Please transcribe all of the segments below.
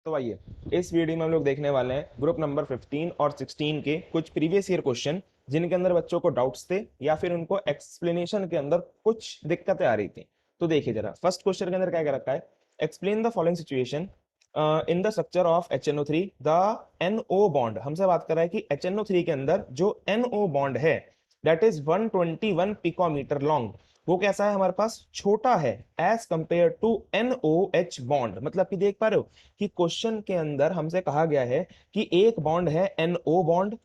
तो आइए इस वीडियो में हम लोग देखने वाले हैं ग्रुप नंबर 15 और 16 के कुछ प्रीवियस ईयर क्वेश्चन जिनके अंदर बच्चों को डाउट्स थे या फिर उनको एक्सप्लेनेशन के अंदर कुछ दिक्कतें आ रही थी। तो देखिए जरा फर्स्ट क्वेश्चन के अंदर क्या क्या रखा है। Explain the following situation in the structure of HNO3 the NO bond. हमसे बात कर रहा है कि HNO3 के अंदर जो NO बॉन्ड है दैट इज 121 पिकोमीटर लॉन्ग, वो कैसा है हमारे पास, छोटा है as compare to NOH bond. मतलब कि देख पा रहे हो कि क्वेश्चन के अंदर हमसे कहा गया है कि एक बॉन्ड है NO बॉन्ड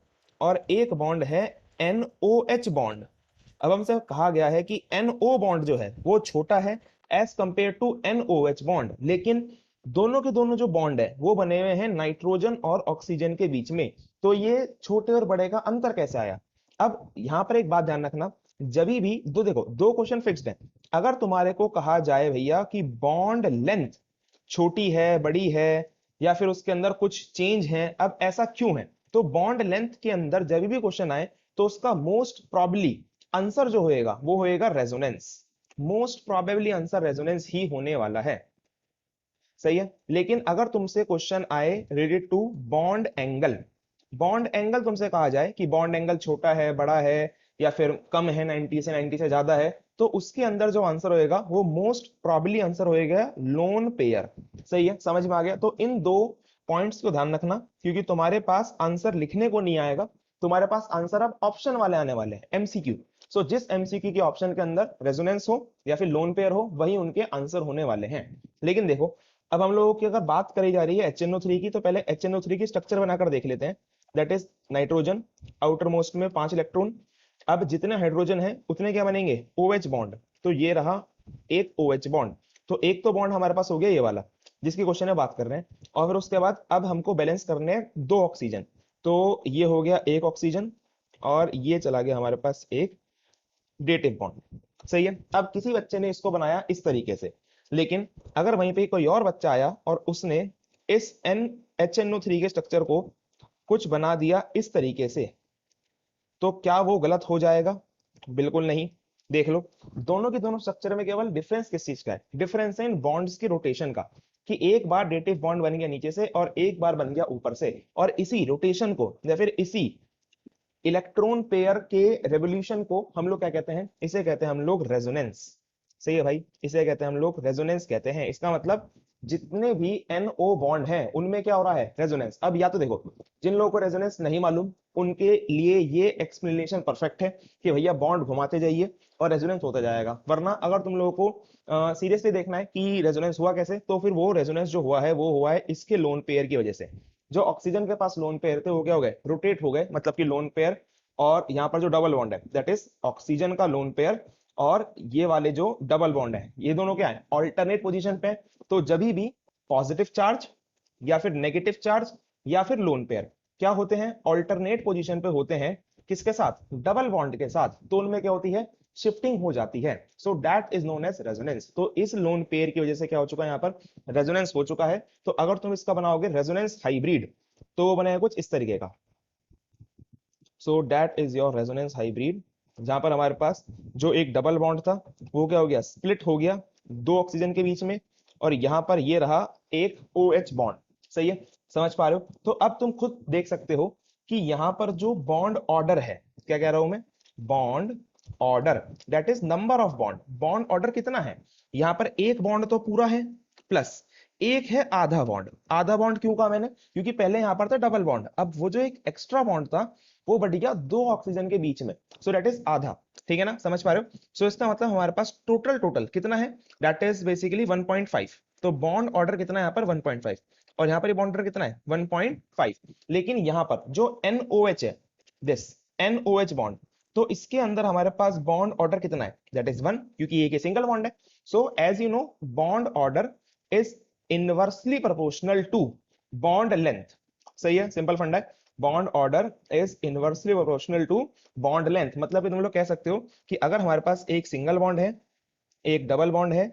और एक बॉन्ड है NOH बॉन्ड। अब हमसे कहा गया है कि NO बॉन्ड जो है वो छोटा है as compare to NOH bond, लेकिन दोनों के दोनों जो बॉन्ड है वो बने हुए हैं नाइट्रोजन और ऑक्सीजन के बीच में। तो ये छोटे और बड़े का अंतर कैसे आया। अब यहां पर एक बात ध्यान रखना, जब भी दो देखो दो क्वेश्चन फिक्स्ड है। अगर तुम्हारे को कहा जाए भैया कि बॉन्ड लेंथ छोटी है बड़ी है या फिर उसके अंदर कुछ चेंज है, अब ऐसा क्यों है, तो बॉन्ड लेंथ के अंदर जब भी क्वेश्चन आए तो उसका मोस्ट प्रॉब्ली आंसर जो होएगा वो होएगा resonance. Most probably answer resonance ही होने वाला है। सही है। लेकिन अगर तुमसे क्वेश्चन आए related to bond angle, bond angle तुमसे कहा जाए कि बॉन्ड एंगल छोटा है बड़ा है या फिर कम है 90 से 90 से ज्यादा है, तो उसके अंदर जो आंसर होएगा वो मोस्ट प्रॉबली आंसर होएगा लोन पेयर। सही है, समझ में आ गया। तो इन दो पॉइंट्स को ध्यान रखना क्योंकि तुम्हारे पास आंसर लिखने को नहीं आएगा, तुम्हारे पास आंसर अब ऑप्शन वाले आने वाले हैं, एमसीक्यू। सो जिस एमसीक्यू के ऑप्शन के अंदर रेजोनेंस हो या फिर लोन पेयर हो वही उनके आंसर होने वाले हैं। लेकिन देखो अब हम लोगों की अगर बात करी जा रही है HNO3 की, तो पहले HNO3 की स्ट्रक्चर बनाकर देख लेते हैं। That is nitrogen, outer most में 5 इलेक्ट्रॉन। अब जितने हाइड्रोजन है उतने क्या बनेंगे, OH बॉन्ड। तो ये रहा एक OH बॉन्ड। तो एक तो बॉन्ड हमारे पास हो गया ये वाला जिसकी क्वेश्चन में बात कर रहे हैं, और फिर उसके बाद अब हमको बैलेंस करने हैं दो ऑक्सीजन। तो ये हो गया एक ऑक्सीजन और ये चला गया हमारे पास एक डेटिव बॉन्ड। सही है। अब किसी बच्चे ने इसको बनाया इस तरीके से, लेकिन अगर वहीं पे कोई और बच्चा आया और उसने इस HNO3 के स्ट्रक्चर को कुछ बना दिया इस तरीके से, तो क्या वो गलत हो जाएगा, बिल्कुल नहीं। देख लो दोनों के दोनों स्ट्रक्चर में केवल डिफरेंस किस चीज का है, डिफरेंस है इन बॉन्ड्स की रोटेशन का, कि एक बार डेटिव बॉन्ड बन गया नीचे से और एक बार बन गया ऊपर से, और इसी रोटेशन को या फिर इसी इलेक्ट्रॉन पेयर के रेवोल्यूशन को हम लोग क्या कहते हैं, इसे कहते हैं हम लोग रेजोनेंस। सही है भाई, इसे कहते हैं हम लोग रेजोनेंस कहते हैं। इसका मतलब जितने भी NO बॉन्ड हैं उनमें क्या हो रहा है, रेजोनेंस। अब या तो देखो जिन लोगों को रेजोनेंस नहीं मालूम उनके लिए ये एक्सप्लेनेशन परफेक्ट है कि भैया बॉन्ड घुमाते जाइए और रेजोनेंस होता जाएगा। वरना अगर तुम लोगों को सीरियसली देखना है कि रेजोनेंस हुआ कैसे, तो फिर वो रेजोनेंस जो हुआ है वो हुआ है इसके लोन पेयर की वजह से। जो ऑक्सीजन के पास लोन पेयर थे वो क्या हो गए, रोटेट हो गए, मतलब कि लोन पेयर। और यहाँ पर जो डबल बॉन्ड है दैट इज ऑक्सीजन का लोन पेयर, और ये वाले जो डबल बॉन्ड है ये दोनों क्या है, ऑल्टरनेट पोजीशन पे। तो जब भी पॉजिटिव चार्ज या फिर नेगेटिव चार्ज या फिर लोन पेयर क्या होते हैं, ऑल्टरनेट पोजीशन पे होते हैं, किसके साथ, डबल बॉन्ड के साथ, तो उनमें क्या होती है, शिफ्टिंग हो जाती है। So that is known as resonance. तो इस लोन पेयर की वजह से क्या हो चुका है, यहाँ पर रेजोनेंस हो चुका है। तो अगर तुम इसका बनाओगे रेजोनेंस हाइब्रिड तो वो बनेगा कुछ इस तरीके का। सो that is your resonance hybrid, जहां पर हमारे पास जो एक डबल बॉन्ड था वो क्या हो गया, स्प्लिट हो गया दो ऑक्सीजन के बीच में, और यहां पर ये रहा एक OH बॉन्ड। सही है, समझ पा रहे हो। तो अब तुम खुद देख सकते हो कि यहां पर जो बॉन्ड ऑर्डर है, क्या कह रहा हूं मैं, bond order that is number of bond, bond order कितना है, यहां पर एक बॉन्ड तो पूरा है प्लस एक है आधा बॉन्ड। आधा बॉन्ड क्यों कहा मैंने, क्योंकि पहले यहां पर था डबल बॉन्ड, अब वो जो एक एक्स्ट्रा बॉन्ड था वो बढ़ गया दो ऑक्सीजन के बीच में। सो दैट इज आधा। ठीक है ना, समझ पा रहे हो। सो इसका मतलब हमारे पास टोटल टोटल कितना है, दैट इज बेसिकली 1.5। तो बॉन्ड ऑर्डर कितना है यहाँ पर 1.5, और यहाँ पर बॉन्ड ऑर्डर कितना है 1.5। लेकिन यहाँ पर जो NOH है, दिस NOH बॉन्ड, तो इसके अंदर हमारे पास बॉन्ड ऑर्डर कितना है, दैट इज 1, क्योंकि एक सिंगल बॉन्ड है। So as you know bond order is inversely proportional to bond length. सही है, सिंपल फंडा है। Bond order is inversely proportional to bond length. मतलब कि तुम लोग कह सकते हो कि अगर हमारे पास एक सिंगल बॉन्ड है, एक डबल बॉन्ड है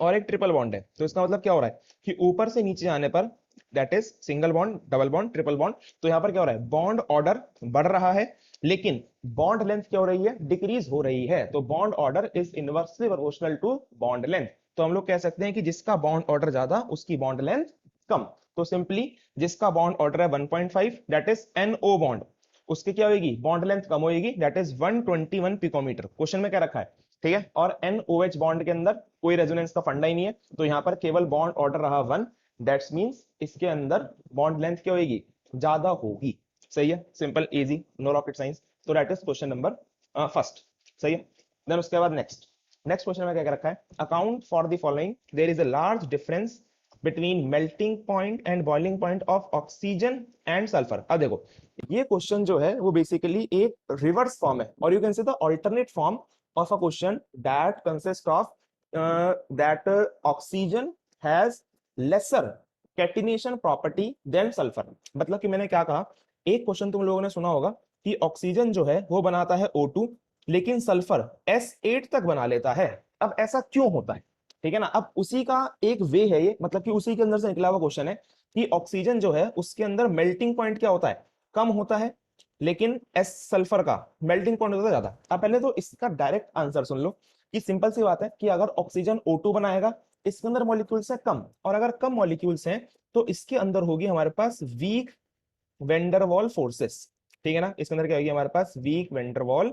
और एक ट्रिपल बॉन्ड है, तो इसका मतलब क्या हो रहा है कि ऊपर से नीचे जाने पर that is single bond, double bond, triple bond, तो यहां पर क्या हो रहा है, बॉन्ड ऑर्डर बढ़ रहा है, लेकिन बॉन्ड लेंथ क्या हो रही है, डिक्रीज हो रही है। तो bond order is inversely proportional to bond length. तो हम लोग कह सकते हैं कि जिसका बॉन्ड ऑर्डर ज्यादा उसकी बॉन्ड लेंथ कम। तो सिंपली जिसका बॉन्ड ऑर्डर है 1.5 दैट इज NO बॉन्ड, उसकी क्या होगी, बॉन्ड लेंथ कम होगी, दैट इज 121 पिकोमीटर। क्वेश्चन में क्या रखा है, ठीक है। और NOH बॉन्ड के अंदर कोई रेजोनेंस का फंडा ही नहीं है, तो यहाँ पर केवल बॉन्ड ऑर्डर रहा 1, दैट्स मींस इसके अंदर बॉन्ड लेंथ क्या होगी, ज्यादा होगी। सही है, simple easy, no rocket science. तो that is question number first. सही है। देन उसके बाद नेक्स्ट क्वेश्चन में क्या रखा है, account for the following, there is a large difference between melting point and boiling point of oxygen and sulphur. अब देखो ये क्वेश्चन जो है वो बेसिकली एक रिवर्स फॉर्म है, और you can say the alternate form of a question that consist of that oxygen has lesser catenation property than sulphur. मतलब कि मैंने क्या कहा, एक क्वेश्चन तुम लोगों ने सुना होगा कि ऑक्सीजन जो है वो बनाता है O2, लेकिन सल्फर S8 तक बना लेता है। अब ऐसा क्यों होता है, ठीक है ना। अब उसी का एक वे है ये, मतलब कि उसी के अंदर से निकला हुआ क्वेश्चन है कि ऑक्सीजन जो है उसके अंदर मेल्टिंग पॉइंट क्या होता है, कम होता है, लेकिन एस सल्फर का मेल्टिंग पॉइंट होता है ज्यादा। अब पहले तो इसका डायरेक्ट आंसर सुन लो कि सिंपल सी बात है कि अगर ऑक्सीजन O2 बनाएगा, इसके अंदर मॉलिक्यूल्स है कम, और अगर कम मॉलिक्यूल्स हैं तो इसके अंदर होगी हमारे पास वीक वेंडरवॉल फोर्सेस, ठीक है ना। इसके अंदर क्या होगी, हमारे पास वीक वेंडरवॉल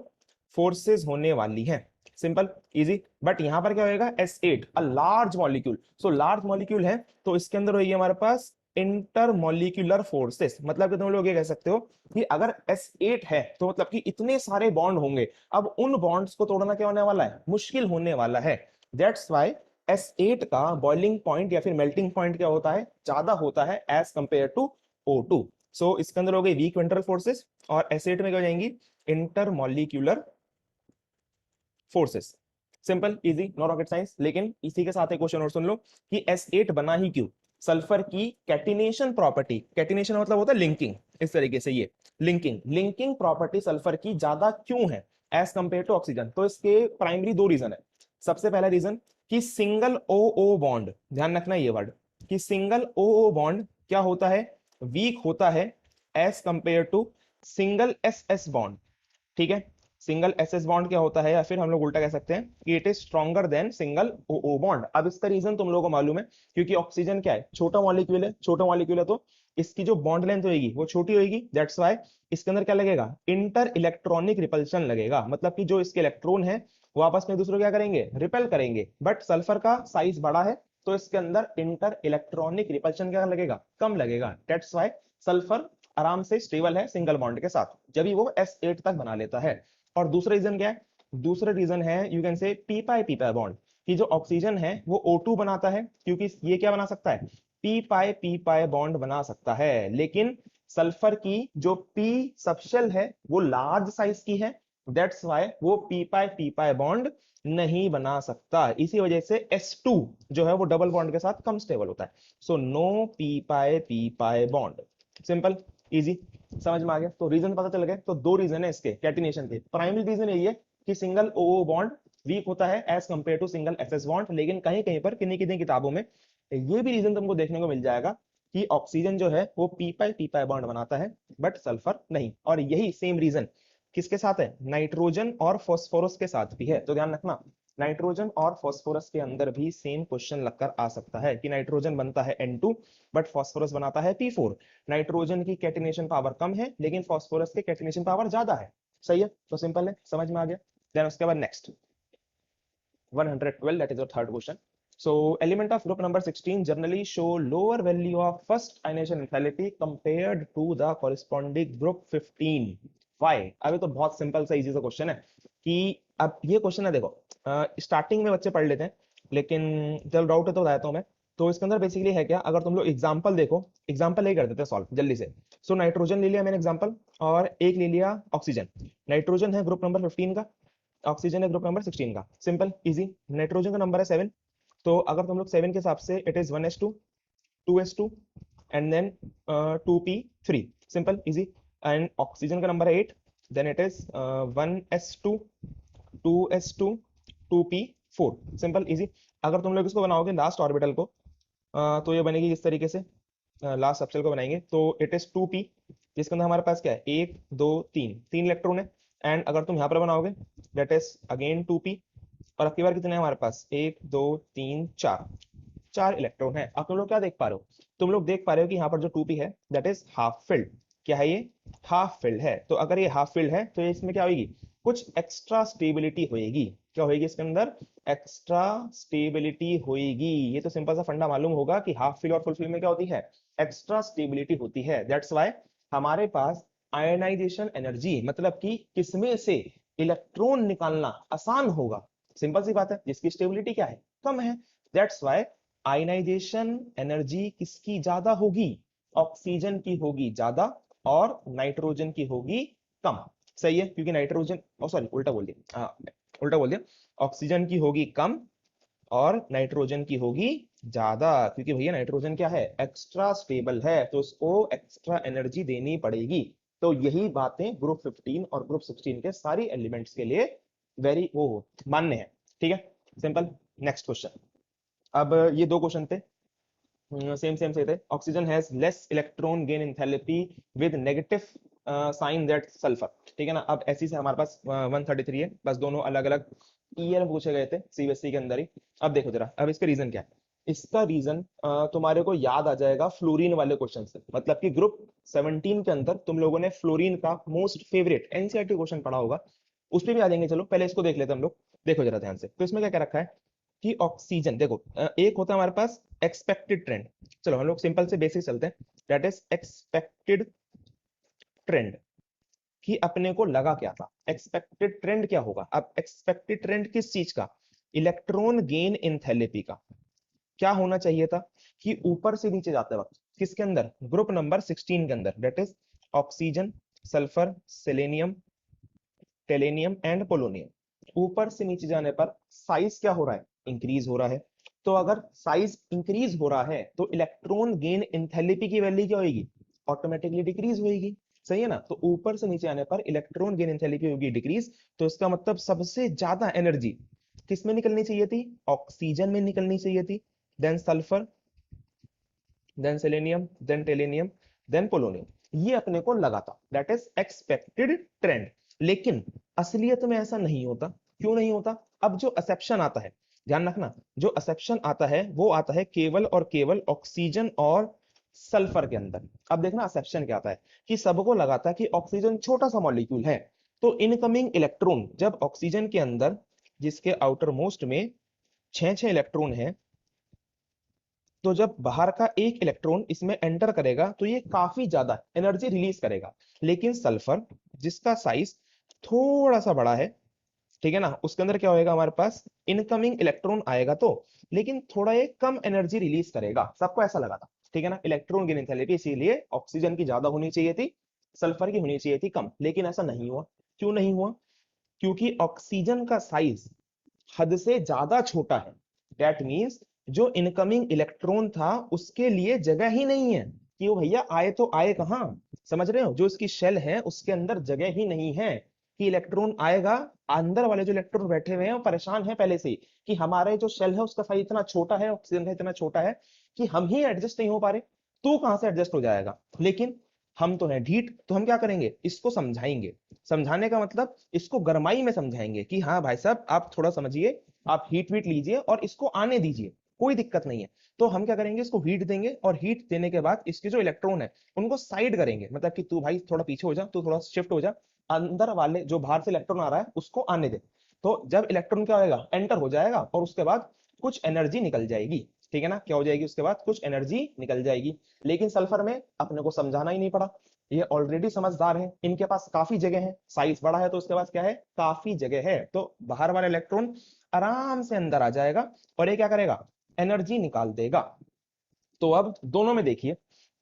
फोर्सेस होने वाली है। Simple easy. बट यहां पर क्या होगा, S8 a large molecule, so large molecule है तो इसके अंदर होगी हमारे पास इंटर मॉलिक्यूलर फोर्सेस। मतलब कि तुम लोग ये कह सकते हो कि अगर S8 है तो मतलब कि इतने सारे बॉन्ड होंगे, अब उन बॉन्ड्स को तोड़ना क्या होने वाला है, मुश्किल होने वाला है। दैट्स वाई S8 का बॉइलिंग पॉइंट या फिर मेल्टिंग पॉइंट क्या होता है, ज्यादा होता है एज कंपेयर टू O2। सो इसके अंदर हो गई वीक वेंट्रल फोर्सेस, और S8 में क्या हो जाएंगी, intermolecular forces. Simple easy, no rocket science. लेकिन इसी के साथ एक क्वेश्चन और सुन लो कि S8 बना ही क्यों, सल्फर की कैटिनेशन प्रॉपर्टी, कैटिनेशन मतलब होता है लिंकिंग, इस तरीके से ये लिंकिंग प्रॉपर्टी सल्फर की ज्यादा क्यों है एज कंपेयर टू ऑक्सीजन। तो इसके प्राइमरी दो रीजन है। सबसे पहला रीजन कि सिंगल OO बॉन्ड, ध्यान रखना ये वर्ड, कि सिंगल OO बॉन्ड क्या होता है, वीक होता है as compare to single SS bond, ठीक है। सिंगल SS बॉन्ड क्या होता है, या फिर हम लोग उल्टा कह सकते हैं कि it is stronger than single OO bond. अब इसका रीजन तुम लोगों को मालूम है, क्योंकि ऑक्सीजन क्या है, छोटा मॉलिक्यूल है, छोटा मॉलिक्यूल है तो इसकी जो बॉन्ड लेंथ होगी वो छोटी होगी, दैट्स वाई इसके अंदर क्या लगेगा, इंटर इलेक्ट्रॉनिक रिपल्शन लगेगा। मतलब कि जो इसके इलेक्ट्रॉन है वो आपस में एक दूसरे को क्या करेंगे, रिपेल करेंगे। बट सल्फर का साइज बड़ा है तो इसके अंदर इंटर इलेक्ट्रॉनिक रिपल्शन क्या लगेगा, कम लगेगा। दैट्स वाई सल्फर आराम से स्टेबल है सिंगल बॉन्ड के साथ, जब भी वो S8 तक बना लेता है। और दूसरा रीजन क्या है, दूसरा रीजन है यू कैन से पी पाई बॉन्ड, कि जो ऑक्सीजन है वो O2 बनाता है, क्योंकि ये क्या बना सकता है, पी पाई बॉन्ड बना सकता है। लेकिन सल्फर की जो पी सबशेल है वो लार्ज साइज की है, दैट्स वाई वो पी पाई बॉन्ड नहीं बना सकता। इसी वजह से S2 जो है वो डबल बॉन्ड के साथ कम स्टेबल होता है। So no p pi bond. Simple easy, समझ में आ गया। तो रीजन पता चल गए। तो दो रीजन है इसके कैटिनेशन के। प्राइमरी रीजन यही है कि सिंगल OO बॉन्ड वीक होता है as compare to single SS bond. लेकिन कहीं कहीं पर किन्हीं किन्हीं किताबों में ये भी रीजन तुमको देखने को मिल जाएगा कि ऑक्सीजन जो है वो पी पाई बॉन्ड बनाता है बट सल्फर नहीं। और यही सेम रीजन किसके साथ है, नाइट्रोजन और फॉस्फोरस के साथ भी है। तो ध्यान रखना नाइट्रोजन और फॉस्फोरस के अंदर भी सेम क्वेश्चन लगकर आ सकता है कि नाइट्रोजन बनता है N2 बट फॉस्फोरस बनाता है P4। नाइट्रोजन की कैटिनेशन पावर कम है लेकिन फॉस्फोरस की कैटिनेशन पावर ज्यादा है। सही है, तो सिंपल है, समझ में आ गया। देन उसके बाद next 112, that is your third question. So element of group number 16 generally show lower value of first ionization enthalpy compared to the corresponding group 15. Why? अभी तो बहुत सिंपल सा इजी सा क्वेश्चन है कि अब ये क्वेश्चन है, देखो स्टार्टिंग में बच्चे पढ़ लेते हैं, लेकिन चलो डाउट है तो बताता हूँ मैं। तो इसके अंदर बेसिकली है क्या, अगर तुम लोग एग्जांपल देखो, एग्जांपल यही कर देते हैं सॉल्व जल्दी से। सो नाइट्रोजन ले लिया मैंने एग्जांपल, और एक ले लिया ऑक्सीजन। नाइट्रोजन है ग्रुप नंबर 15 का, ऑक्सीजन है ग्रुप नंबर 16 का। सिंपल इजी, नाइट्रोजन का नंबर है 7, तो अगर तुम लोग 7 के हिसाब से it is 1s2 2s2 and then 2p3। Simple easy. And oxygen का नंबर है 8, then it is 1s2 2s2 2p4। Simple easy. अगर तुम लोग इसको बनाओगे लास्ट ऑर्बिटल को, तो ये बनेगी इस तरीके से, लास्ट सबसेल को बनाएंगे तो इट इज 2p, जिसके अंदर हमारे पास क्या है, 1 2 3 3 इलेक्ट्रॉन है। एंड अगर तुम यहाँ पर बनाओगे दैट इज अगेन 2p, और अब की बार कितने हैं हमारे पास, 1 2 3 4 4 इलेक्ट्रॉन है। आप तुम लोग क्या देख पा रहे हो तुम लोग देख पा रहे हो कि यहाँ पर जो 2p है दैट इज हाफ फिल्ड। क्या है ये? हाफ फिल्ड है। तो अगर ये हाफ फिल्ड है तो इसमें क्या होगी? कुछ एक्स्ट्रा स्टेबिलिटी होएगी। क्या होएगी इसके अंदर? एक्स्ट्रा स्टेबिलिटी होएगी। ये तो सिंपल सा फंडा मालूम होगा कि हाफ फिल और फुल फिल में क्या होती है? एक्स्ट्रा स्टेबिलिटी होती है। दैट्स व्हाई हमारे पास आयनाइजेशन एनर्जी, मतलब कि किसमें से इलेक्ट्रॉन निकालना आसान होगा। सिंपल सी बात है, जिसकी स्टेबिलिटी क्या है? कम है। दैट्स व्हाई आयनाइजेशन एनर्जी किसकी ज्यादा होगी? ऑक्सीजन की होगी ज्यादा और नाइट्रोजन की होगी कम। सही है, क्योंकि नाइट्रोजन, सॉरी उल्टा बोल दिया, उल्टा बोल दिया। ऑक्सीजन की होगी कम और नाइट्रोजन की होगी ज्यादा, क्योंकि भैया नाइट्रोजन क्या है? एक्स्ट्रा स्टेबल है, तो उसको एक्स्ट्रा एनर्जी देनी पड़ेगी। तो यही बातें ग्रुप 15 और ग्रुप 16 के सारी एलिमेंट्स के लिए वेरी वो मान्य है। ठीक है, सिंपल। Next question. अब ये दो क्वेश्चन थे, सेम सेम से थे। Oxygen has less electron gain enthalpy with negative sign that sulphur. ठीक है ना। अब ऐसी से हमारे पास 133 है, बस दोनों अलग अलग ईयर पूछे गए थे सीबीएसई के अंदर ही। अब देखो जरा, अब इसका रीजन क्या है? इसका रीजन तुम्हारे को याद आ जाएगा फ्लोरीन वाले क्वेश्चन से। मतलब कि ग्रुप 17 के अंदर तुम लोगों ने फ्लोरीन का मोस्ट फेवरेट एनसीईआरटी क्वेश्चन पढ़ा होगा, उस पर भी आ जाएंगे। चलो पहले इसको देख लेते हैं हम लोग। देखो जरा ध्यान से, तो इसमें क्या क्या रखा है कि ऑक्सीजन, देखो एक होता है हमारे पास एक्सपेक्टेड ट्रेंड। चलो हम लोग सिंपल से बेसिक चलते हैं। दैट इज एक्सपेक्टेड ट्रेंड, कि अपने को लगा क्या था? एक्सपेक्टेड ट्रेंड क्या होगा? अब एक्सपेक्टेड ट्रेंड किस चीज का? इलेक्ट्रॉन गेन एंथैल्पी का। क्या होना चाहिए था? कि ऊपर से नीचे जाते वक्त किसके अंदर? ग्रुप नंबर 16 के अंदर, that is oxygen, sulphur, selenium, tellurium and polonium. ऊपर से नीचे जाने पर साइज क्या हो रहा है? इंक्रीज हो रहा है। तो अगर साइज इंक्रीज हो रहा है तो इलेक्ट्रॉन गेन एंथैल्पी की वैल्यू क्या होगी? ऑटोमेटिकली डिक्रीज होगी। सही है ना। तो ऊपर से नीचे आने पर इलेक्ट्रॉन गेन एंथैल्पी होगी डिक्रीज। तो इसका मतलब सबसे ज्यादा एनर्जी किस में निकलनी चाहिए थी? ऑक्सीजन में निकलनी चाहिए थी, then sulphur, then selenium, then tellurium, then polonium. ये अपने को लगा था, दैट इज एक्सपेक्टेड ट्रेंड। लेकिन असलियत में ऐसा नहीं होता। क्यों नहीं होता? अब जो एक्सेप्शन आता है, ध्यान रखना, जो एक्सेप्शन आता है वो आता है केवल और केवल ऑक्सीजन और सल्फर के अंदर। अब देखना एक्सेप्शन क्या आता है, कि सबको लगा था कि ऑक्सीजन छोटा सा मॉलिक्यूल है, तो इनकमिंग इलेक्ट्रॉन जब ऑक्सीजन के अंदर, जिसके आउटर मोस्ट में 6 इलेक्ट्रॉन है, तो जब बाहर का एक इलेक्ट्रॉन इसमें एंटर करेगा तो ये काफी ज्यादा एनर्जी रिलीज करेगा। लेकिन सल्फर, जिसका साइज थोड़ा सा बड़ा है, ठीक है ना, उसके अंदर क्या होएगा? हमारे पास इनकमिंग इलेक्ट्रॉन आएगा तो, लेकिन थोड़ा ये कम एनर्जी रिलीज करेगा। सबको ऐसा लगा था, ठीक है ना। इलेक्ट्रॉन गेन एंथैल्पी इसीलिए ऑक्सीजन की ज्यादा होनी चाहिए थी, सल्फर की होनी चाहिए थी कम। लेकिन ऐसा नहीं हुआ। क्यों नहीं हुआ? क्योंकि ऑक्सीजन का साइज हद से ज्यादा छोटा है। दैट मीन्स जो इनकमिंग इलेक्ट्रॉन था उसके लिए जगह ही नहीं है, कि वो भैया आए तो आए कहां। समझ रहे हो? जो इसकी शेल है उसके अंदर जगह ही नहीं है कि इलेक्ट्रॉन आएगा। अंदर वाले जो इलेक्ट्रॉन बैठे हुए हैं वो परेशान है पहले से ही, कि हमारे जो शेल है उसका साइज इतना छोटा है, ऑक्सीजन का इतना छोटा है कि हम ही एडजस्ट नहीं हो पा रहे। तू कहां से एडजस्ट हो जाएगा? लेकिन हम तो हैं ढीठ, तो हम क्या करेंगे? इसको समझाएंगे। समझाने का मतलब इसको गरमाई में समझाएंगे कि हाँ भाई साहब आप थोड़ा समझिए, आप हीट वीट लीजिए और इसको आने दीजिए, कोई दिक्कत नहीं है। तो हम क्या करेंगे? इसको हीट देंगे और हीट देने के बाद इसके जो इलेक्ट्रॉन है उनको साइड करेंगे। मतलब कि तू भाई थोड़ा पीछे हो जा, तू थोड़ा शिफ्ट हो जा, अंदर वाले जो बाहर से इलेक्ट्रॉन आ रहा है उसको आने दे। तो जब इलेक्ट्रॉन क्या होगा? एंटर हो जाएगा और उसके बाद कुछ एनर्जी निकल जाएगी। ठीक है ना। क्या हो जाएगी? उसके बाद कुछ एनर्जी निकल जाएगी। लेकिन सल्फर में अपने को समझाना ही नहीं पड़ा, ये ऑलरेडी समझदार है, इनके पास काफी जगह है, साइज बड़ा है तो उसके पास क्या है? काफी जगह है। तो बाहर वाला इलेक्ट्रॉन आराम से अंदर आ जाएगा और ये क्या करेगा? एनर्जी निकाल देगा। तो अब दोनों में देखिए,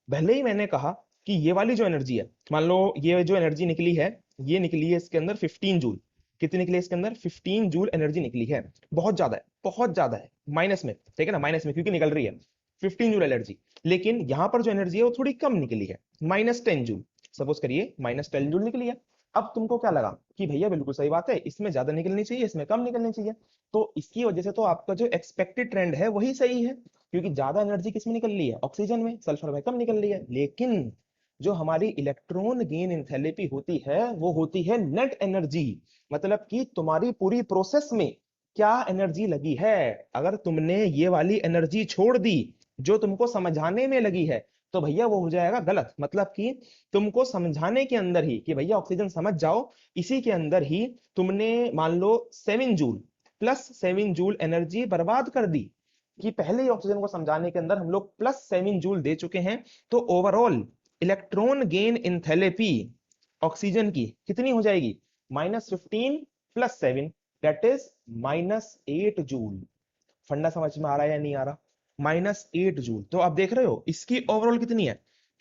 भले ही मैंने कहा कि ये वाली जो एनर्जी है, मान लो ये जो एनर्जी निकली है, ये निकली है इसके अंदर 15 जूल। कितनी निकली है इसके अंदर? 15 जूल एनर्जी निकली है। बहुत ज्यादा है, बहुत ज्यादा है, माइनस में, ठीक है ना, माइनस में क्योंकि निकल रही है 15 जूल एनर्जी। लेकिन यहां पर जो एनर्जी है वो थोड़ी कम निकली है, -10 जूल। सपोज करिए -10 जूल निकली है। अब तुमको क्या लगा कि भैया बिल्कुल सही बात है, इसमें ज्यादा निकलनी चाहिए, इसमें कम निकलनी चाहिए। तो इसकी वजह से तो आपका जो एक्सपेक्टेड ट्रेंड है वही सही है, क्योंकि ज्यादा एनर्जी किसमें निकल रही है? ऑक्सीजन में, सल्फर में कम निकल रही है। लेकिन जो हमारी इलेक्ट्रॉन गेन एंथैल्पी होती है वो होती है नेट एनर्जी। मतलब कि तुम्हारी पूरी प्रोसेस में क्या एनर्जी लगी है। अगर तुमने ये वाली एनर्जी छोड़ दी जो तुमको समझाने में लगी है तो भैया वो हो जाएगा गलत। मतलब कि तुमको समझाने के अंदर ही कि भैया ऑक्सीजन समझ जाओ, इसी के अंदर ही तुमने मान लो 7 जूल प्लस 7 जूल एनर्जी बर्बाद कर दी, कि पहले ही ऑक्सीजन को समझाने के अंदर हम लोग +7 जूल दे चुके हैं। तो overall electron gain enthalpy oxygen की कितनी हो जाएगी, -15 + 7 दैट इज -8 जूल। फंडा समझ में आ रहा है या नहीं आ रहा? -8 जूल। तो आप देख रहे हो इसकी ओवरऑल कितनी है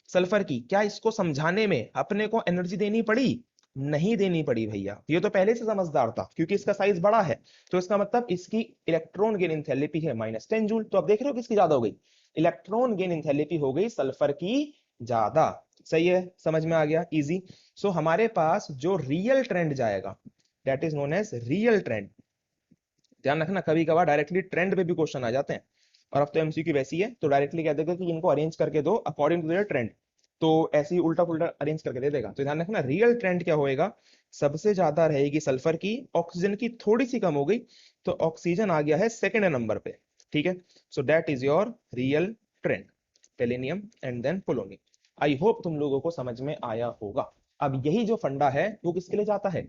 सल्फर की। क्या इसको समझाने में अपने को एनर्जी देनी पड़ी? नहीं देनी पड़ी भैया, ये तो पहले से समझदार था क्योंकि इसका साइज बड़ा है। तो इसका मतलब इसकी इलेक्ट्रॉन गेन इंथैलेपी है -10 जूल। तो आप देख रहे हो किसकी ज्यादा हो गई, इलेक्ट्रॉन गेन इंथैलेपी हो गई सल्फर की ज्यादा। सही है, समझ में आ गया, इजी। सो हमारे पास जो रियल ट्रेंड जाएगा that is known as real trend. ध्यान रखना, कभी कभार डायरेक्टली ट्रेंड पे भी क्वेश्चन आ जाते हैं, और अब तो एमसीक्यू वैसी है तो डायरेक्टली कह देगा कि इनको अरेंज करके दो अकॉर्डिंग टू देयर ट्रेंड, तो ऐसे ही उल्टा पुल्टा अरेंज करके दे देगा। तो ध्यान रखना रियल ट्रेंड क्या होएगा, सबसे ज्यादा रहेगी सल्फर की, ऑक्सीजन की थोड़ी सी कम हो गई, तो ऑक्सीजन आ गया है सेकंड नंबर पे। ठीक है, so that is your real trend, tellurium and then polonium. I hope तुम लोगों को समझ में आया होगा। अब यही जो फंडा है वो किसके लिए जाता है,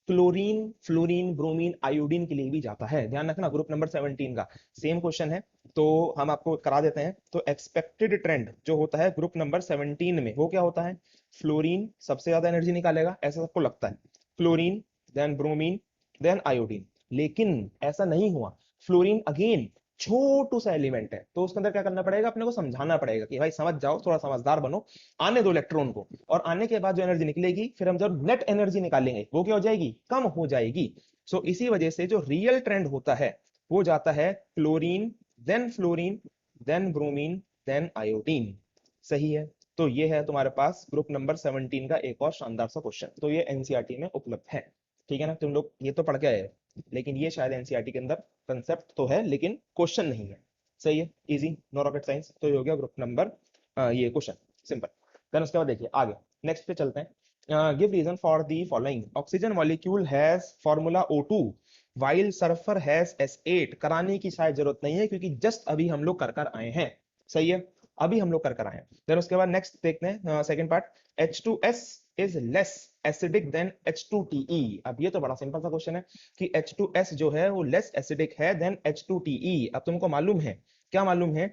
क्लोरीन, फ्लोरीन, ब्रोमीन, आयोडीन के लिए भी जाता है। ध्यान रखना ग्रुप नंबर 17 का सेम क्वेश्चन है, तो हम आपको करा देते हैं। तो एक्सपेक्टेड ट्रेंड जो होता है ग्रुप नंबर 17 में वो क्या होता है, फ्लोरीन सबसे ज्यादा एनर्जी निकालेगा ऐसा सबको लगता है, chlorine, then bromine, then iodine. लेकिन ऐसा नहीं हुआ, फ्लोरीन अगेन छोटू सा एलिमेंट है, तो उसके अंदर क्या करना पड़ेगा, अपने को समझाना पड़ेगा कि भाई समझ जाओ, थोड़ा समझदार बनो, आने दो इलेक्ट्रॉन को, और आने के बाद जो एनर्जी निकलेगी फिर हम जब नेट एनर्जी निकालेंगे वो क्या हो जाएगी, कम हो जाएगी। सो इसी वजह से जो रियल ट्रेंड होता है वो जाता है chlorine, then fluorine, then bromine, then iodine. सही है, तो ये है तुम्हारे पास ग्रुप नंबर 17 का एक और शानदार सा क्वेश्चन। तो ये एनसीईआरटी में उपलब्ध है। ठीक है ना, तुम लोग ये तो पढ़ के आए, लेकिन ये शायद एनसीईआरटी के अंदर कंसेप्ट तो है लेकिन क्वेश्चन नहीं है। सही है, इजी, नो रॉकेट साइंस। तो ये हो गया ग्रुप नंबर ये क्वेश्चन, सिंपल। देन उसके बाद देखिए आगे नेक्स्ट पे चलते हैं। Give reason for the following, oxygen molecule has formula O2 while sulphur has S8। कराने की शायद जरूरत नहीं है क्योंकि जस्ट अभी हम लोग कर कर आए हैं। सही है, अभी हम लोग कर कर आए हैं। देन उसके बाद नेक्स्ट देखते हैं second part, H2S is less acidic then H2TE। अब ये तो बड़ा सिंपल सा क्वेश्चन है कि H2S जो है वो लेस एसिडिक है देन H2TE। अब तुमको मालूम है, क्या मालूम है,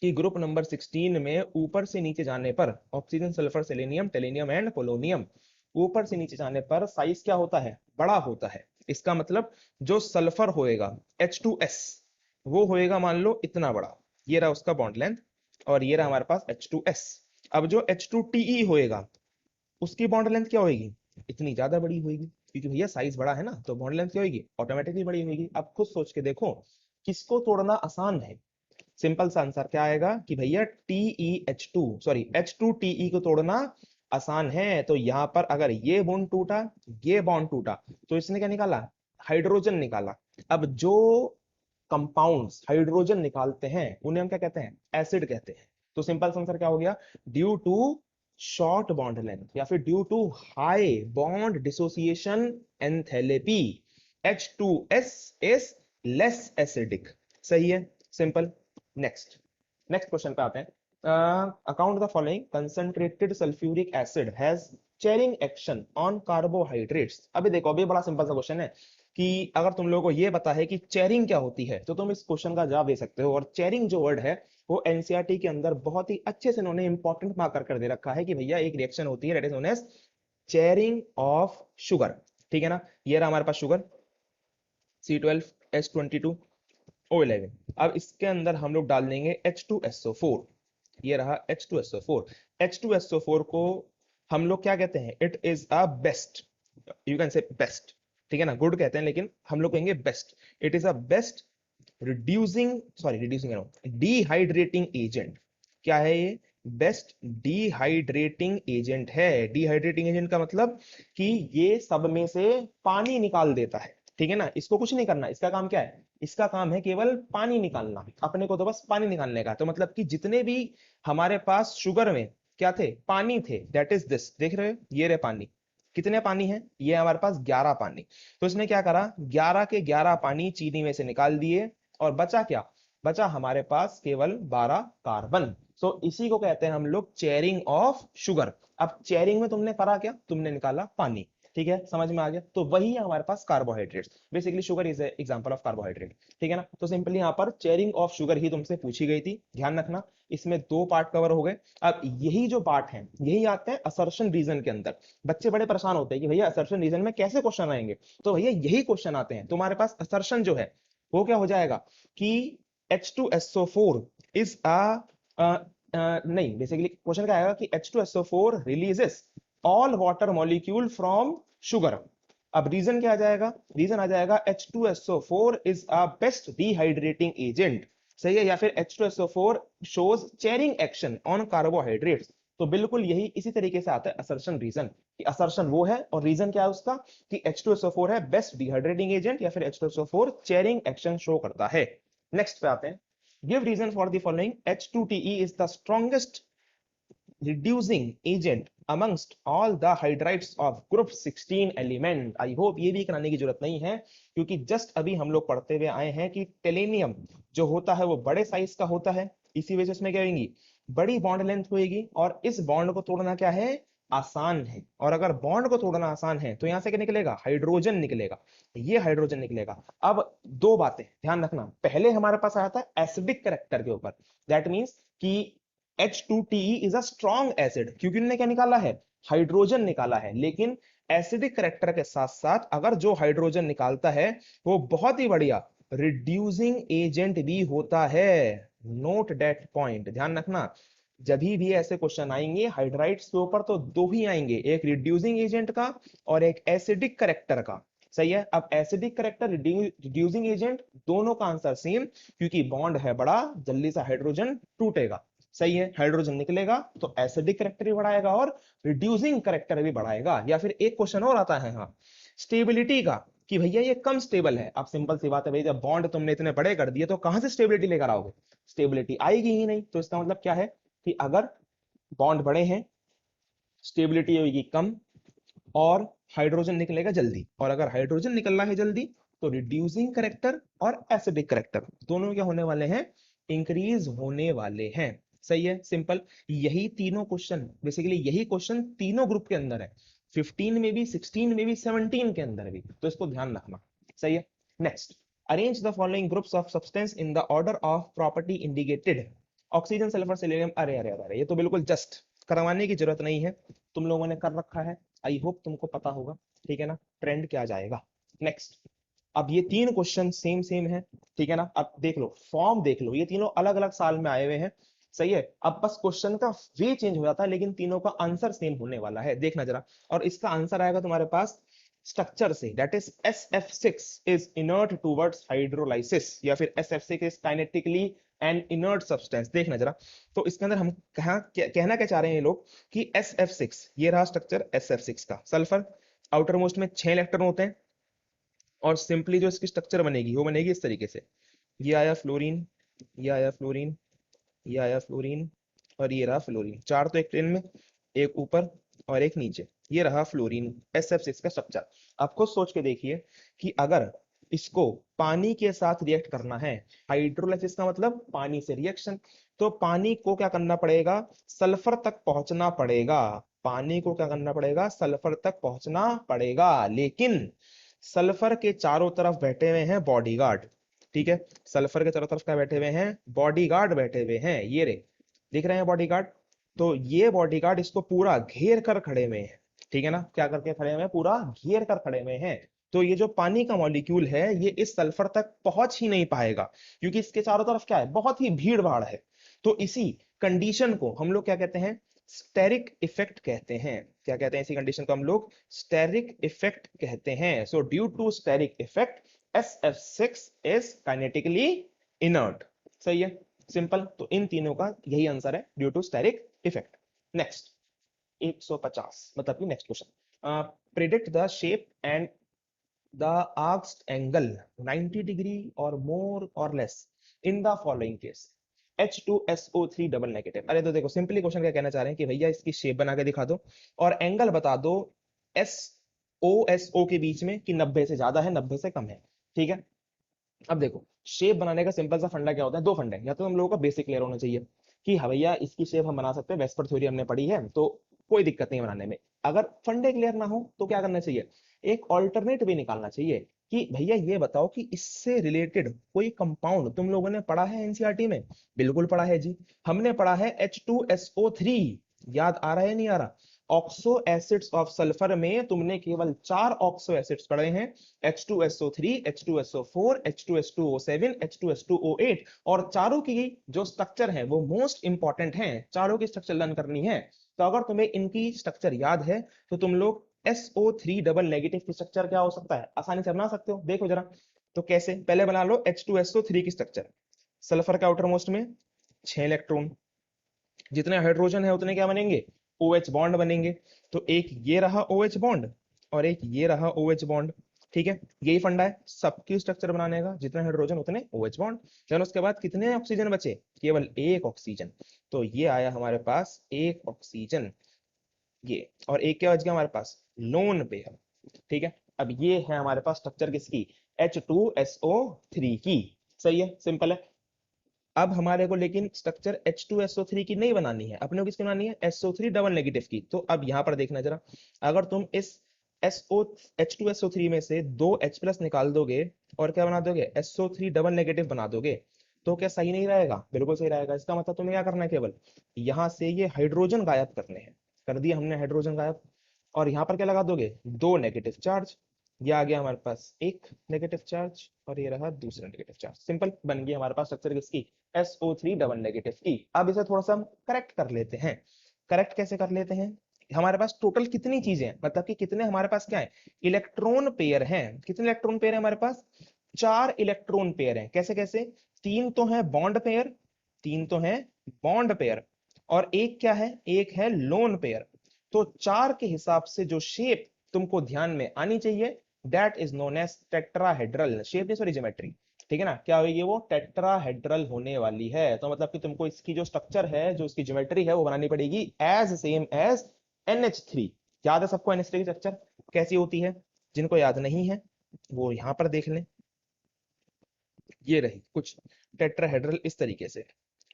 कि ग्रुप नंबर 16 में ऊपर से नीचे जाने पर oxygen, sulphur, selenium, tellurium and polonium, ऊपर से नीचे जाने पर साइज क्या होता है, बड़ा होता है। इसका मतलब जो सल्फर होएगा H2S वो होएगा मान लो इतना बड़ा, ये रहा उसका बॉन्ड लेंथ, और ये रहा हमारे पास H2S। अब जो H2TE होएगा उसकी बॉन्ड लेंथ क्या होगी, इतनी ज्यादा बड़ी होगी, क्योंकि भैया साइज बड़ा है ना, तो बॉन्ड लेंथ क्या होगी, ऑटोमेटिकली बड़ी होगी। अब खुद सोच के देखो किसको तोड़ना आसान है। सिंपल सा आंसर क्या आएगा कि भैया H2TE को तोड़ना आसान है। तो यहां पर अगर ये बॉन्ड टूटा, ये बॉन्ड टूटा, तो इसने क्या निकाला, हाइड्रोजन निकाला। अब जो कंपाउंड्स हाइड्रोजन निकालते हैं उन्हें हम क्या कहते हैं, एसिड कहते हैं। तो सिंपल आंसर क्या हो गया, due to short bond length या फिर due to high bond dissociation enthalpy, H2S is less acidic. सही है, सिंपल। नेक्स्ट नेक्स्ट क्वेश्चन पे आते हैं। Account the following, concentrated sulphuric acid has charring action on carbohydrates. अभी देखो, अभी बड़ा सिंपल सा क्वेश्चन है कि अगर तुम लोगों को ये पता है कि चेरिंग क्या होती है तो तुम इस क्वेश्चन का जवाब दे सकते हो। और चेरिंग जो वर्ड है वो एनसीईआरटी के अंदर बहुत ही अच्छे से उन्होंने इंपॉर्टेंट मार्कर कर दे रखा है कि भैया एक रिएक्शन होती है that is known as charring of sugar. ठीक है ना, ये रहा हमारे पास शुगर C12H22O11। अब इसके अंदर हम लोग डाल देंगे H2SO4, ये रहा H2SO4। H2SO4 को हम लोग क्या कहते हैं, it is a best, you can से बेस्ट। ठीक है ना, गुड कहते हैं लेकिन हम लोग कहेंगे best. It is a best reducing dehydrating agent. क्या है ये, बेस्ट डिहाइड्रेटिंग एजेंट है। डिहाइड्रेटिंग एजेंट का मतलब कि ये सब में से पानी निकाल देता है। ठीक है ना, इसको कुछ नहीं करना, इसका काम क्या है, इसका काम है केवल पानी निकालना, अपने को तो बस पानी निकालने का। तो मतलब कि जितने भी हमारे पास शुगर में क्या थे, पानी थे, दैट इज दिस, देख रहे हो ये रहे पानी। कितने पानी है, ये हमारे पास 11 पानी। तो इसने क्या करा, 11 के 11 पानी चीनी में से निकाल दिए, और बचा क्या, बचा हमारे पास केवल 12 कार्बन। सो इसी को कहते हैं हम लोग चेयरिंग ऑफ शुगर। अब चेयरिंग में तुमने करा क्या, तुमने निकाला पानी, ठीक है, समझ में आ गया। तो वही है हमारे पास carbohydrates, basically sugar is example of carbohydrate, ठीक है ना। तो सिंपली यहाँ पर चेयरिंग ऑफ शुगर ही तुमसे पूछी गई थी, ध्यान रखना। इसमें दो पार्ट कवर हो गए। अब यही जो पार्ट है यही आते हैं असर्शन रीजन के अंदर। बच्चे बड़े परेशान होते हैं कि भैया असर्शन रीजन में कैसे क्वेश्चन आएंगे, तो भैया यही क्वेश्चन आते हैं तुम्हारे पास। असर्शन जो है वो क्या हो जाएगा कि H2SO4 इज नहीं, बेसिकली क्वेश्चन क्या आएगा कि H2SO4 releases all water molecule from sugar. अब रीजन क्या आ जाएगा, रीजन आ जाएगा H2SO4 is a best dehydrating agent, सही है, या फिर H2SO4 shows charring action on carbohydrates. तो बिल्कुल यही इसी तरीके से आता है असर्शन रीजन, कि असर्शन वो है और रीजन क्या है उसका कि H2SO4 है बेस्ट डिहाइड्रेटिंग एजेंट या फिर H2SO4 चेयरिंग एक्शन शो करता है। नेक्स्ट पे आते हैं, give reason for the following. H2TE is the strongest reducing agent amongst all the hydrides of group 16 element। I hope ये भी कराने की जरूरत नहीं है, क्योंकि जस्ट अभी हम लोग पढ़ते हुए आए हैं कि टेलेनियम जो होता है वो बड़े साइज का होता है, इसी वजह से उसमें क्या होगी, बड़ी बॉन्ड लेंथ होगी, और इस बॉन्ड को तोड़ना क्या है, आसान है। और अगर बॉन्ड को तोड़ना आसान है तो यहां से क्या निकलेगा, हाइड्रोजन निकलेगा, ये हाइड्रोजन निकलेगा। अब दो बातें ध्यान रखना, पहले हमारे पास आया था एसिडिक करेक्टर के ऊपर, दैट मीन्स कि H2TE is a strong acid, क्योंकि उन्होंने क्या निकाला है, हाइड्रोजन निकाला है। लेकिन एसिडिक करेक्टर के साथ साथ अगर जो हाइड्रोजन निकालता है वो बहुत ही बढ़िया रिड्यूसिंग एजेंट भी होता है। नोट दैट पॉइंट, ध्यान रखना। जब भी ऐसे क्वेश्चन आएंगे हाइड्राइड्स के ऊपर तो दो ही आएंगे, एक रिड्यूसिंग एजेंट का और एक एसिडिक करेक्टर का, सही है। अब एसिडिक करेक्टर, रिड्यूसिंग एजेंट, दोनों का आंसर सेम, क्योंकि बॉन्ड है बड़ा, जल्दी से हाइड्रोजन टूटेगा, सही है, हाइड्रोजन निकलेगा तो एसिडिक करेक्टर भी बढ़ाएगा और रिड्यूसिंग करेक्टर भी बढ़ाएगा। या फिर एक क्वेश्चन और आता है हाँ स्टेबिलिटी का, कि भैया ये कम स्टेबल है। अब सिंपल सी बात है, भैया जब बॉन्ड तुमने इतने बड़े कर दिए तो कहां से स्टेबिलिटी लेकर आओगे, स्टेबिलिटी आएगी ही नहीं। तो इसका मतलब क्या है कि अगर बॉन्ड बड़े हैं स्टेबिलिटी होगी कम और हाइड्रोजन निकलेगा जल्दी, और अगर हाइड्रोजन निकलना है जल्दी तो रिड्यूसिंग करेक्टर और एसिडिक करेक्टर दोनों क्या होने वाले हैं, इंक्रीज होने वाले हैं, सही है, सिंपल। यही तीनों क्वेश्चन, बेसिकली यही क्वेश्चन तीनों ग्रुप के अंदर है, 15 में भी, 16 में भी, 17 के अंदर भी, तो इसको ध्यान रखना, सही है। Next, arrange the following groups of substance in the order of property indicated. Oxygen, sulphur, silicon, अरे अरे अरे, ये तो बिल्कुल जस्ट करवाने की जरूरत नहीं है, तुम लोगों ने कर रखा है, आई होप तुमको पता होगा, ठीक है ना, ट्रेंड क्या जाएगा। नेक्स्ट, अब ये तीन क्वेश्चन सेम सेम है, ठीक है ना। अब देख लो फॉर्म, देख लो, ये तीनों अलग अलग साल में आए हुए हैं, सही है। अब बस क्वेश्चन का वे चेंज हो जाता है, लेकिन तीनों का आंसर सेम होने वाला है, देखना जरा। और इसका आंसर आएगा तुम्हारे पास स्ट्रक्चर से, that is SF6 is inert towards hydrolysis, या फिर SF6 is kinetically N inert substance. देखना जरा, तो इसके अंदर हम कहना क्या चाह रहे हैं ये लोग कि SF6, ये रहा स्ट्रक्चर SF6 का, सल्फर आउटर मोस्ट में 6 इलेक्ट्रॉन होते हैं, और सिंपली जो इसकी स्ट्रक्चर बनेगी वो बनेगी इस तरीके से, ये आया फ्लोरीन, ये आया फ्लोरीन, ये आया फ्लोरीन, और ये रहा फ्लोरीन, चार तो एक प्लेन में, एक ऊपर और एक नीचे, ये रहा फ्लोरीन SF6 का स्ट्रक्चर। आपको सोच के देखिए कि अगर इसको पानी के साथ रिएक्ट करना है, हाइड्रोलाइसिस का मतलब पानी से रिएक्शन, तो पानी को क्या करना पड़ेगा, सल्फर तक पहुंचना पड़ेगा, पानी को क्या करना पड़ेगा, सल्फर तक पहुंचना पड़ेगा। लेकिन सल्फर के चारों तरफ बैठे हुए हैं बॉडीगार्ड, ठीक है, सल्फर के चारों तरफ क्या बैठे हुए हैं, बॉडीगार्ड बैठे हुए हैं, ये रे दिख रहे हैं बॉडीगार्ड। तो ये बॉडीगार्ड इसको पूरा घेर कर खड़े हुए हैं, ठीक है ना, क्या करके खड़े हुए हैं, पूरा घेर कर खड़े हुए हैं। तो ये जो पानी का मॉलिक्यूल है ये इस सल्फर तक पहुंच ही नहीं पाएगा, क्योंकि इसके चारों तरफ क्या है, बहुत ही भीड़ भाड़ है। तो इसी कंडीशन को हम लोग क्या कहते हैं, स्टेरिक इफेक्ट कहते हैं। क्या कहते हैं इसी कंडीशन को हम लोग, स्टेरिक इफेक्ट कहते हैं। So due to steric effect SF6 is kinetically inert, सही है, सिंपल। तो इन तीनों का यही आंसर है, due to steric effect. Next 150, मतलब कि next question, predict the shape and the arched angle 90 degree और मोर और less in the following case. H2SO3 double negative. अरे तो देखो सिंपली क्वेश्चन क्या कहना चाह रहे हैं कि भैया इसकी शेप बना के दिखा दो और एंगल बता दो SO के बीच में कि 90 से ज्यादा है 90 से कम है, ठीक है। अब देखो, शेप बनाने का सिंपल सा फंडा क्या होता है, दो फंडे, या तो हम लोगों का बेसिक क्लियर होना चाहिए कि हाँ भैया इसकी शेप हम बना सकते हैं, वेस्पर थ्योरी हमने पढ़ी है तो कोई दिक्कत नहीं बनाने में। अगर फंडे क्लियर ना हो तो क्या करना चाहिए, एक ऑल्टरनेट वे निकालना चाहिए कि भैया ये बताओ कि इससे रिलेटेड कोई कंपाउंड तुम लोगों ने पढ़ा है एनसीईआरटी में। बिल्कुल पढ़ा है जी, हमने पढ़ा है H2SO3। याद आ रहा है नहीं आ रहा? ऑक्सो एसिड्स ऑफ सल्फर में तुमने केवल 4 ऑक्सो एसिड्स पढ़े हैं, H2SO3, H2SO4, H2S2O7, H2S2O8, और चारों की जो स्ट्रक्चर है वो मोस्ट इंपॉर्टेंट है, चारों की स्ट्रक्चर लर्न करनी है। तो अगर तुम्हें इनकी स्ट्रक्चर याद है तो तुम लोग SO3 डबल नेगेटिव की स्ट्रक्चर क्या हो सकता है आसानी से बना सकते हो। देखो जरा, तो कैसे, पहले बना लो H2SO3 की स्ट्रक्चर। सल्फर का आउटर मोस्ट में 6 इलेक्ट्रॉन, जितने हाइड्रोजन है उतने क्या बनेंगे, OH बॉन्ड बनेंगे। तो एक ये रहा OH बॉन्ड और एक ये रहा OH बॉन्ड। ठीक है, यही फंडा है सबकी स्ट्रक्चर बनाने का, जितने हाइड्रोजन उतने OH बॉन्ड। देन उसके बाद कितने ऑक्सीजन बचे, केवल एक ऑक्सीजन। तो ये आया हमारे पास एक ऑक्सीजन, ये, और एक क्या बच गया हमारे पास, लोन पेयर। ठीक है, अब ये है हमारे पास स्ट्रक्चर किसकी, H2SO3 की। सही है, सिंपल है। अब हमारे को लेकिन स्ट्रक्चर H2SO3 की नहीं बनानी है, अपने को किसकी बनानी है, SO3 डबल नेगेटिव की। तो अब यहां पर देखना जरा, अगर तुम इस SO H2SO3 में से दो H प्लस निकाल दोगे और क्या बना दोगे, SO3 डबल नेगेटिव बना दोगे, तो क्या सही नहीं रहेगा, बिल्कुल सही रहेगा। इसका मतलब तुम्हें क्या करना है, केवल यहां से ये हाइड्रोजन गायब करने हैं, कर दिया हमने हाइड्रोजन गायब। और यहाँ पर क्या लगा दोगे, दो नेगेटिव चार्ज, ये आ गया हमारे पास एक नेगेटिव चार्ज और ये रहा दूसरा नेगेटिव चार्ज। सिंपल, बन गई हमारे पास स्ट्रक्चर किसकी, SO3 डबल नेगेटिव की। अब इसे थोड़ा सा हम करेक्ट कर लेते हैं। करेक्ट कैसे कर लेते हैं, हमारे पास टोटल कितनी चीजें हैं, मतलब कि कितने हमारे पास क्या है, इलेक्ट्रॉन पेयर हैं। कितने इलेक्ट्रॉन पेयर है हमारे पास, 4 इलेक्ट्रॉन पेयर हैं। कैसे कैसे, तीन तो है बॉन्ड पेयर, तीन तो है बॉन्ड पेयर, और एक क्या है, एक है लोन पेयर। तो 4 के हिसाब से जो शेप तुमको ध्यान में आनी चाहिए, that is known as tetrahedral shape, sorry geometry. ठीक है ना, क्या होगी वो, टेट्राहेड्रल होने वाली है। तो मतलब कि तुमको इसकी जो स्ट्रक्चर है, जो इसकी ज्योमेट्री है वो बनानी पड़ेगी एज सेम एज NH3। याद है सबको NH3 की स्ट्रक्चर कैसी होती है, जिनको याद नहीं है वो यहां पर देख लें। ये रही कुछ टेट्राहेड्रल इस तरीके से।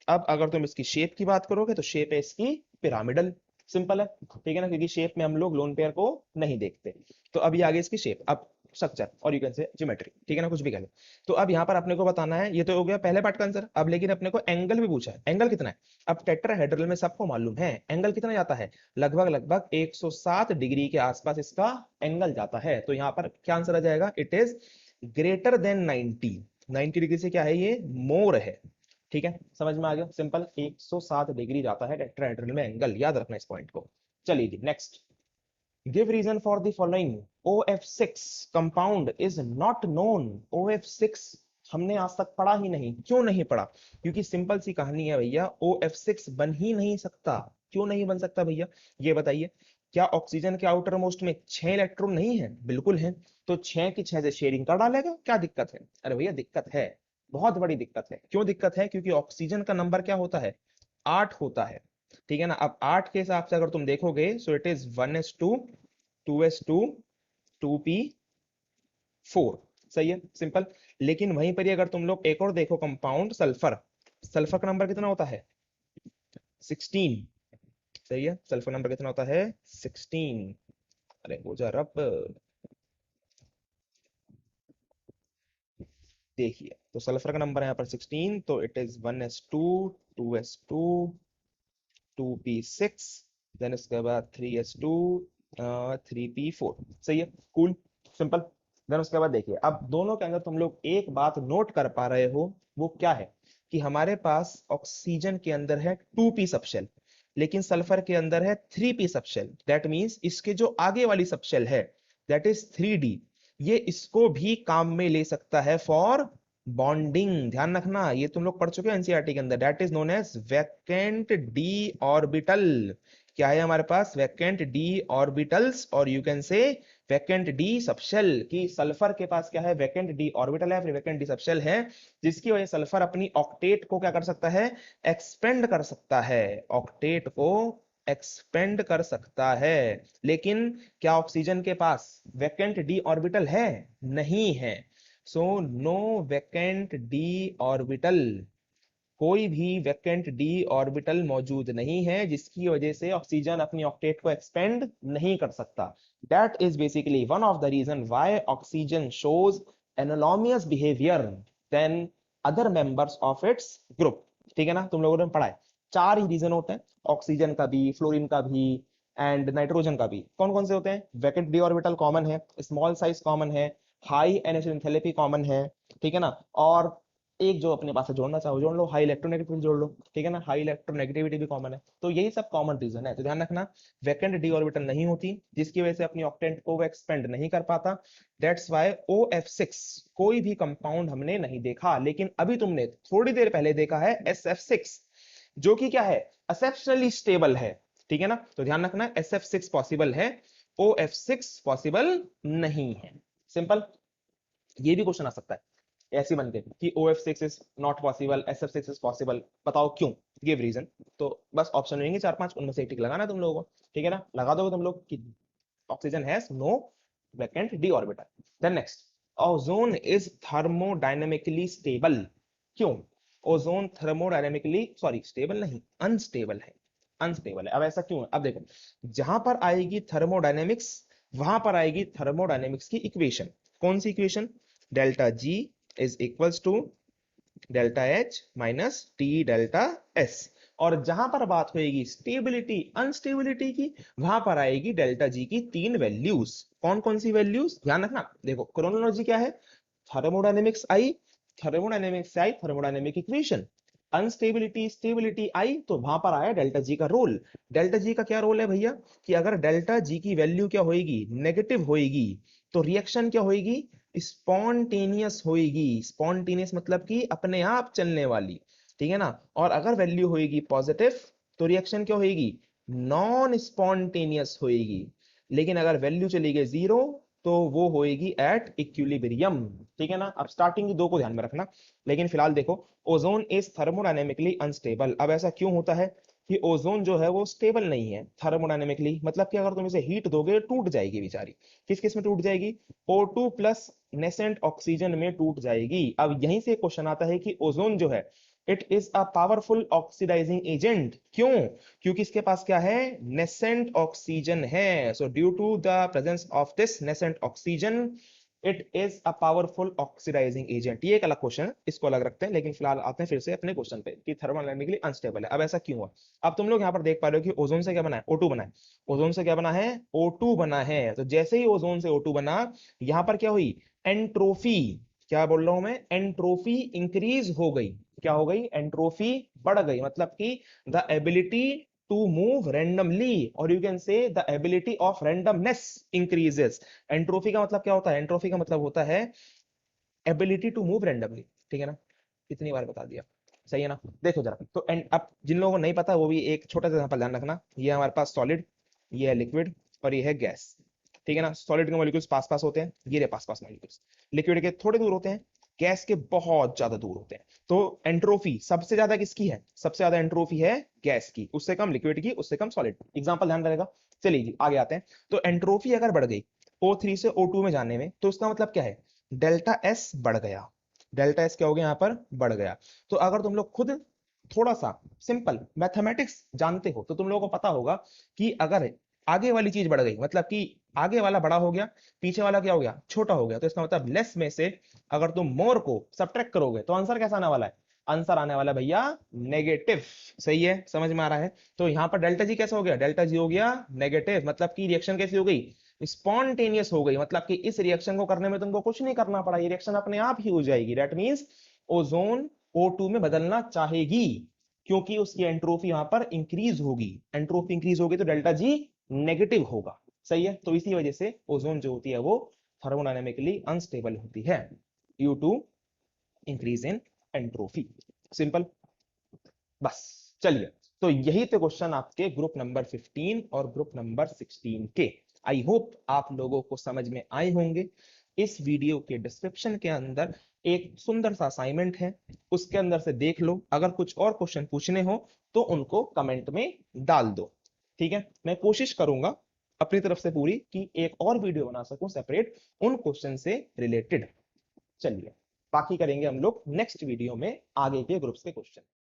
अब अगर तुम इसकी शेप की बात करोगे तो शेप है इसकी पिरामिडल। सिंपल है, ठीक है ना, क्योंकि शेप में हम लोग लोन पेयर को नहीं देखते। तो अब ये आगे इसकी शेप, अब स्ट्रक्चर और यू कैन से ज्योमेट्री, ठीक है ना, कुछ भी कह लो। तो अब यहाँ पर अपने को बताना है, ये तो हो गया पहले पार्ट का आंसर। अब लेकिन अपने को एंगल भी पूछा है, एंगल कितना है। अब टेट्राहेड्रल में सबको मालूम है एंगल कितना जाता है, लगभग लगभग 107 डिग्री के आसपास इसका एंगल जाता है। तो यहाँ पर क्या आंसर आ जाएगा, it is greater than 90। 90 degree से क्या है, ये मोर है। ठीक है, समझ में आ गया, सिंपल 107 डिग्री जाता है टेट्राहेड्रल में एंगल, याद रखना इस पॉइंट को। चलिए जी next, give reason for the following, OF6 compound is not known. OF6 हमने आज तक पढ़ा ही नहीं, क्यों नहीं पढ़ा, क्योंकि सिंपल सी कहानी है भैया, OF6 बन ही नहीं सकता। क्यों नहीं बन सकता भैया, ये बताइए। क्या ऑक्सीजन के आउटर मोस्ट में 6 इलेक्ट्रॉन नहीं है, बिल्कुल है। तो 6 की 6 से शेयरिंग कर डालेगा, क्या दिक्कत है, अरे भैया दिक्कत है, बहुत बड़ी दिक्कत है। क्यों दिक्कत है, क्योंकि ऑक्सीजन का नंबर क्या होता है, 8 होता है। ठीक है ना, अब 8 के हिसाब से अगर तुम देखोगे so it is 1s2, 2s2, 2p4। सही है, सिंपल। लेकिन वहीं पर ही अगर तुम लोग एक और देखो कंपाउंड सल्फर, सल्फर का नंबर कितना होता है, 16। सही है, सल्फर नंबर कितना होता है, 16। अरे वो जा रब, देखिए तो सल्फर का नंबर है यहाँ पर 16, तो it is 1s2, 2s2, 2p6, then इसके बाद 3s2, 3p4। सही है, कूल, सिंपल। देन उसके बाद देखिए, अब दोनों के अंदर तुम लोग एक बात नोट कर पा रहे हो, वो क्या है कि हमारे पास ऑक्सीजन के अंदर है 2p सबशेल, लेकिन सल्फर के अंदर है 3p सबशेल। दैट मींस इसके जो आगे वाली सबशेल है, दैट इज 3d, ये इसको भी काम में ले सकता है फॉर बॉन्डिंग। ध्यान रखना, ये तुम लोग पढ़ चुके हो एनसीईआरटी के अंदर, that is known as vacant d orbital. क्या है हमारे पास, वैकेंट डी ऑर्बिटल्स, और you can say vacant d subshell. की सल्फर के पास क्या है, वैकेंट डी ऑर्बिटल है, फिर वैकेंट डी सबशेल है, जिसकी वजह सल्फर अपनी ऑक्टेट को क्या कर सकता है, एक्सपेंड कर सकता है, ऑक्टेट को एक्सपेंड कर सकता है। लेकिन क्या ऑक्सीजन के पास वैकेंट डी ऑर्बिटल है, नहीं है। So no vacant d orbital, कोई भी वैकेंट डी ऑर्बिटल मौजूद नहीं है जिसकी वजह से ऑक्सीजन अपनी ऑक्टेट को एक्सपेंड नहीं कर सकता। That is basically one of the reason why oxygen shows anomalous behaviour than other members of its group. ठीक है ना, तुम लोगों ने पढ़ा है 4 ही रीजन होते हैं, ऑक्सीजन का भी, फ्लोरीन का भी एंड नाइट्रोजन का भी। कौन कौन से होते हैं? वैकेंट डी ऑर्बिटल कॉमन है, स्मॉल साइज कॉमन है, हाई एनर्जी एंथैल्पी कॉमन है, ठीक है ना, और एक जो अपने पास से जोड़ना चाहो जोड़ लो, हाई इलेक्ट्रोनेगेटिविटी जोड़ लो, ठीक है ना, हाई इलेक्ट्रोनेगेटिविटी भी कॉमन है। तो यही सब कॉमन रीजन है, तो ध्यान रखना वैकेंट डी ऑर्बिटल नहीं होती जिसकी वजह से अपनी ऑक्टेंट को वो एक्सपेंड नहीं कर पाता। दैट्स व्हाई OF6 कोई भी कंपाउंड हमने नहीं देखा, लेकिन अभी तुमने थोड़ी देर पहले देखा है SF6 जो कि क्या है, एक्सेप्शनली स्टेबल है। ठीक है ना, तो ध्यान रखना SF6 पॉसिबल है, OF6 पॉसिबल नहीं है। सिंपल, ये भी क्वेश्चन आ सकता है ऐसे बन के कि OF6 is not possible, SF6 is possible, बताओ क्यों, गिव रीजन। तो बस ऑप्शन रहेंगे 4-5, उनमें से एक टिक लगाना है तुम लोगों को, ठीक है ना, लगा दोगे तुम लोग कि oxygen has no vacant d orbital. Then next, ozone is thermodynamically stable. क्यों? ओजोन थर्मोडायनेमिकली, सॉरी स्टेबल नहीं, अनस्टेबल है, अनस्टेबल है। अब ऐसा क्यों है? अब देखो, जहां पर आएगी थर्मोडायनेमिक्स वहां पर आएगी थर्मोडायनेमिक्स की इक्वेशन। कौन सी equation? Delta G is equals to delta H minus T delta S. और जहां पर बात होगी स्टेबिलिटी अनस्टेबिलिटी की, वहां पर आएगी डेल्टा जी की 3 वैल्यूज। कौन कौन सी वैल्यूज? ध्यान रखना, देखो क्रोनोलॉजी क्या है, थर्मोडायनेमिक्स आई, थर्मोडायनेमिक्स आई थर्मोडायनेमिक इक्वेशन, अनस्टेबिलिटी स्टेबिलिटी आई, तो वहां पर आया डेल्टा जी का रोल। डेल्टा जी का क्या रोल है भैया, कि अगर डेल्टा जी की वैल्यू क्या होगी, नेगेटिव होगी, तो रिएक्शन क्या होगी, स्पॉन्टेनियस होगी। स्पॉन्टेनियस मतलब कि अपने आप चलने वाली, ठीक है ना, और अगर वैल्यू होगी पॉजिटिव तो रिएक्शन क्या होगी, नॉन स्पॉन्टेनियस होगी। लेकिन अगर वैल्यू चली गई 0 तो वो होएगी एट इक्विलिब्रियम। ठीक है ना, अब स्टार्टिंग की 2 को ध्यान में रखना, लेकिन फिलहाल देखो ओजोन इज थर्मोडायनेमिकली अनस्टेबल। अब ऐसा क्यों होता है कि ओजोन जो है वो स्टेबल नहीं है थर्मोडायनेमिकली, मतलब कि अगर तुम इसे हीट दोगे टूट जाएगी बेचारी। किस किस में टूट जाएगी? O2 प्लस नेसेंट ऑक्सीजन में टूट जाएगी। अब यहीं से क्वेश्चन आता है कि ओजोन जो है it is a powerful oxidising agent. क्यों? क्योंकि इसके पास क्या है, नेसेंट ऑक्सीजन है। So due to the presence of this nascent oxygen it is a powerful oxidising agent. ये एक अलग क्वेश्चन है, इसको अलग रखते हैं, लेकिन फिलहाल आते हैं फिर से अपने क्वेश्चन पे कि थर्मोडायनेमिकली अनस्टेबल है। अब ऐसा क्यों हुआ? अब तुम लोग यहाँ पर देख पा रहे हो कि ओजोन से क्या बना है, O2 बना है। ओजोन से क्या बना है, O2 बना है। तो जैसे ही ओजोन से O2 बना, यहाँ पर क्या हुई, एंट्रोफी, क्या बोल रहा हूं मैं, एंट्रोफी इंक्रीज हो गई। क्या हो गई? एंट्रोफी बढ़ गई, मतलब कि the ability to move randomly, और you can say the ability of randomness increases. Entropy का मतलब क्या होता है? एंट्रोफी का मतलब होता है एबिलिटी टू मूव रैंडमली। ठीक है ना, कितनी बार बता दिया, सही है ना। देखो जरा, तो अब जिन लोगों को नहीं पता वो भी एक छोटा सा यहाँ ध्यान रखना, ये हमारे पास सॉलिड, ये है लिक्विड और ये है गैस। ठीक है ना, सॉलिड के मॉलिक्यूल्स पास पास होते हैं, ये रहे पास पास मॉलिक्यूल्स, लिक्विड के थोड़े दूर होते हैं, गैस के बहुत ज्यादा दूर होते हैं। तो एंट्रोफी सबसे ज्यादा किसकी है? सबसे ज्यादा एंट्रोफी है गैस की, उससे कम लिक्विड की, उससे कम सॉलिड। एग्जांपल ध्यान रहेगा। चलिए जी आगे आते हैं। तो एंट्रोफी अगर बढ़ गई O3 से O2 में जाने में, तो उसका मतलब क्या है, डेल्टा एस बढ़ गया। डेल्टा एस क्या हो गया, यहाँ पर बढ़ गया। तो अगर तुम लोग खुद थोड़ा सा सिंपल मैथमेटिक्स जानते हो तो तुम लोगों को पता होगा कि अगर आगे वाली चीज बढ़ गई, मतलब कि आगे वाला बड़ा हो गया, पीछे वाला क्या हो गया, छोटा हो गया, तो इसका मतलब लेस में से अगर तुम मोर को सब्ट्रैक्ट करोगे तो आंसर कैसा आने वाला है? आंसर आने वाला भैया नेगेटिव। सही है, समझ में आ रहा है। तो यहाँ पर डेल्टा जी कैसा हो गया, डेल्टा जी हो गया नेगेटिव, मतलब कि रिएक्शन कैसी हो गई, स्पॉन्टेनियस हो गई, मतलब कि इस रिएक्शन को करने में तुमको कुछ नहीं करना पड़ा, ये रिएक्शन अपने आप ही हो जाएगी। दैट मींस ओजोन O2 में बदलना चाहेगी, क्योंकि उसकी एंट्रोफी यहां पर इंक्रीज होगी। एंट्रोफी इंक्रीज होगी तो डेल्टा जी नेगेटिव होगा। सही है, तो इसी वजह से ओजोन जो होती है वो थर्मोडायनेमिकली अनस्टेबल होती है due to increase in entropy. Simple, बस। चलिए, तो यही थे क्वेश्चन आपके ग्रुप नंबर 15 और ग्रुप नंबर 16 के। आई होप आप लोगों को समझ में आए होंगे। इस वीडियो के डिस्क्रिप्शन के अंदर एक सुंदर सा असाइनमेंट है, उसके अंदर से देख लो, अगर कुछ और क्वेश्चन पूछने हो तो उनको कमेंट में डाल दो। ठीक है, मैं कोशिश करूंगा अपनी तरफ से पूरी कि एक और वीडियो बना सकूं सेपरेट उन क्वेश्चन से रिलेटेड। चलिए बाकी करेंगे हम लोग नेक्स्ट वीडियो में आगे के ग्रुप्स के क्वेश्चन।